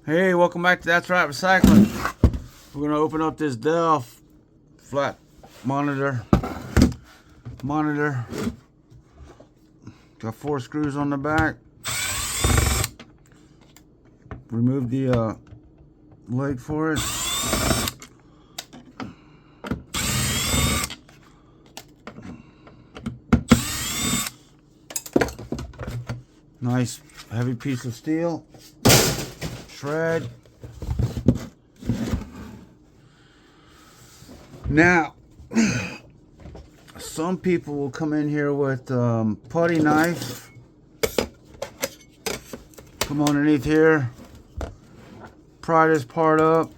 Hey, welcome back to That's Right Recycling. We're going to open up this Dell flat monitor. Got 4 screws on the back. Remove the leg for it. Nice heavy piece of steel. Shred. Now, some people will come in here with putty knife. Come underneath here. Pry this part up.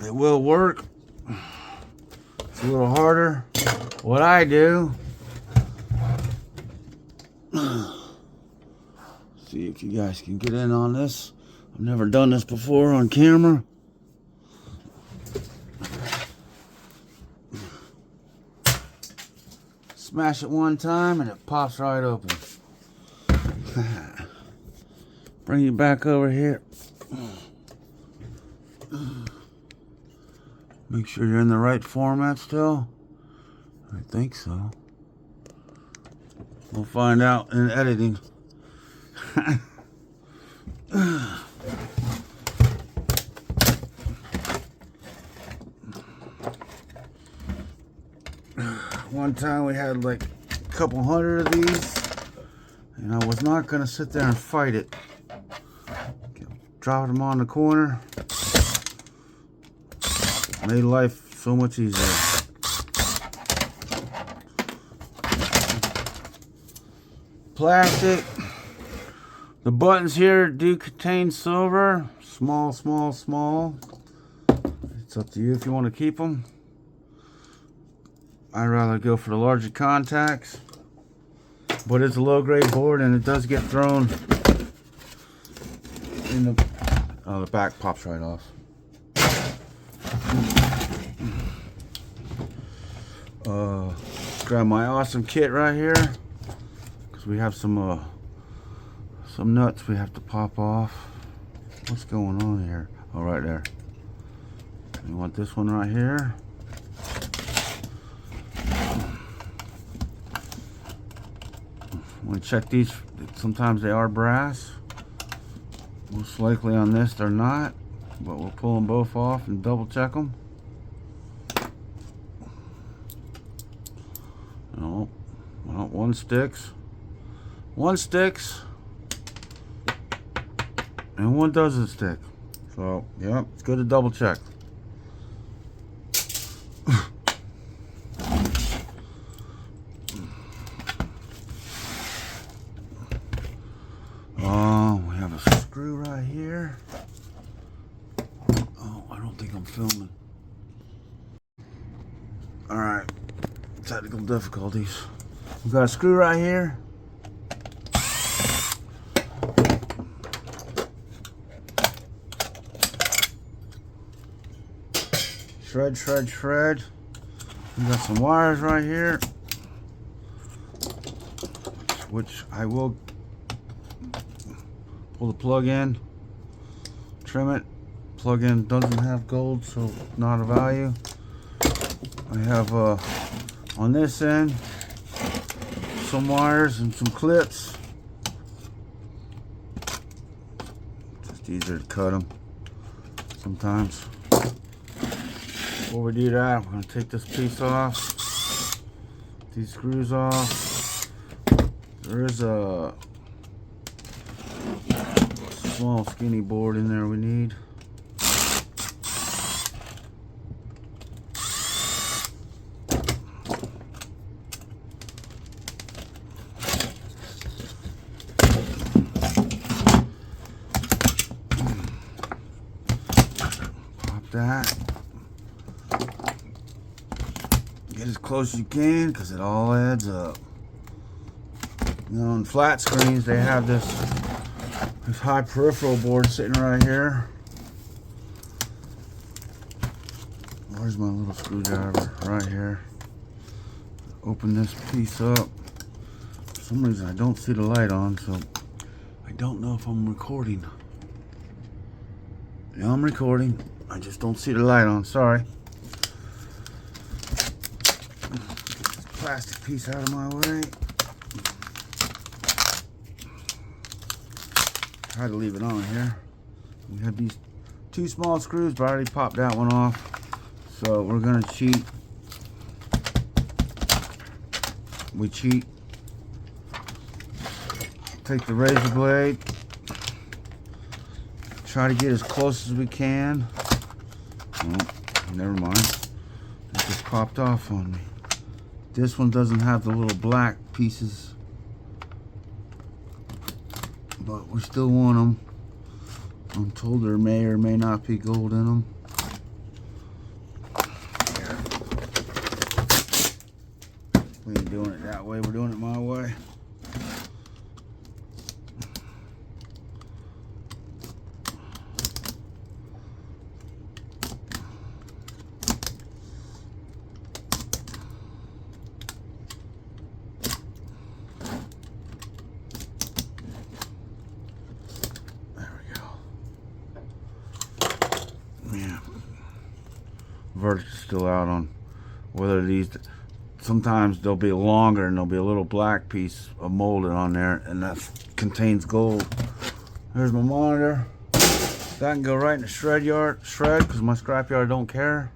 It will work. It's a little harder. What I do, see if you guys can get in on this. I've never done this before on camera. Smash it one time and it pops right open. Bring you back over here. Make sure you're in the right format still. I think so. We'll find out in editing. One time we had like a couple hundred of these, and I was not going to sit there and fight it. Dropped them on the corner. Made life so much easier. Plastic. The buttons here do contain silver. Small. It's up to you if you want to keep them. I'd rather go for the larger contacts. But it's a low grade board and it does get thrown in the... Oh, the back pops right off. Grab my awesome kit right here. Because we have some nuts we have to pop off. What's going on here? Oh, right there. You want this one right here. Want to check these. Sometimes they are brass. Most likely on this they're not, but we'll pull them both off and double check them. No, well, one sticks, and one doesn't stick. So, yeah, it's good to double check. We have a screw right here. Oh, I don't think I'm filming. Alright, technical difficulties. We've got a screw right here. Shred. We've got some wires right here, which I will pull the plug in, trim it. Plug in doesn't have gold, so not a value. I have on this end some wires and some clips. Just easier to cut them sometimes. Before we do that, we're going to take this piece off, these screws off. There is a small skinny board in there we need. Pop that. Get as close as you can because it all adds up. You know, on flat screens they have this high peripheral board sitting right here. Where's my little screwdriver? Right here. Open this piece up. For some reason I don't see the light on, so I don't know if I'm recording. Yeah, I'm recording. I just don't see the light on. Sorry. Get this plastic piece out of my way. Try to leave it on here. We have these two small screws, but I already popped that one off. So we're gonna cheat. We cheat. Take the razor blade. Try to get as close as we can. Oh, never mind. It just popped off on me. This one doesn't have the little black pieces, but we still want them. I'm told there may or may not be gold in them. We ain't doing it that way. We're doing it my way. Yeah, verdict's still out on whether these. Sometimes they'll be longer and there'll be a little black piece of molded on there, and that contains gold. There's my monitor. That can go right in the shred because my scrap yard don't care.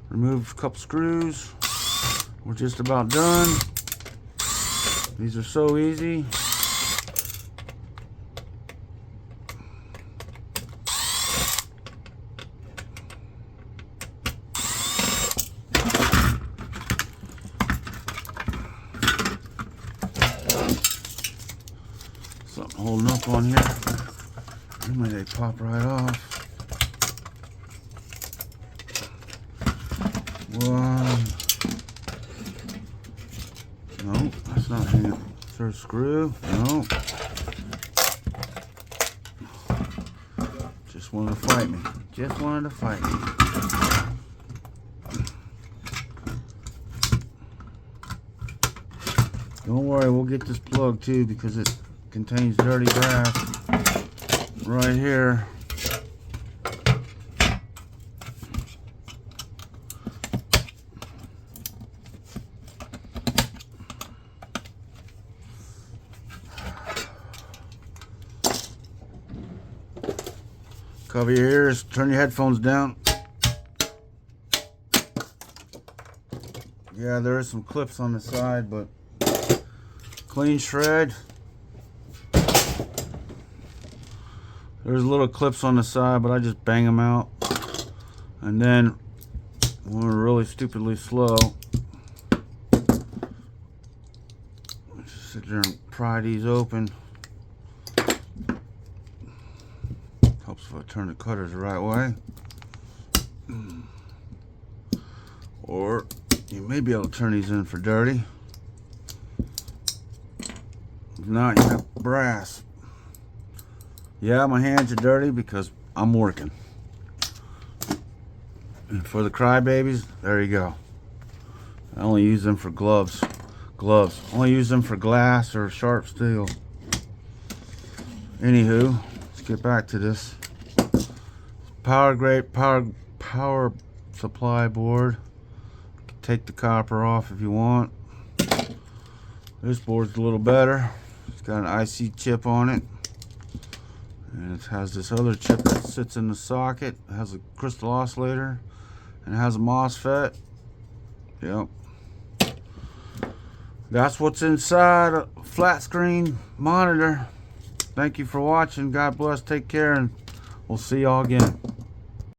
Remove a couple screws. We're just about done. These are so easy. Something holding up on here. Maybe they pop right off. One. No, that's not hanging. Third screw. No. Just wanted to fight me. Just wanted to fight me. Don't worry, we'll get this plug too because it contains dirty brass right here. Cover your ears, turn your headphones down. Yeah, there are some clips on the side, but clean shred. There's little clips on the side, but I just bang them out. And then when we're really stupidly slow, just sit there and pry these open. Helps if I turn the cutters the right way. Or you may be able to turn these in for dirty. If not, you have brass. Yeah, my hands are dirty because I'm working. And for the crybabies, there you go. I only use them for gloves. Only use them for glass or sharp steel. Anywho, let's get back to this. Power supply board. You can take the copper off if you want. This board's a little better. It's got an IC chip on it. And it has this other chip that sits in the socket. It has a crystal oscillator. And it has a MOSFET. Yep. That's what's inside a flat screen monitor. Thank you for watching. God bless. Take care. And we'll see y'all again.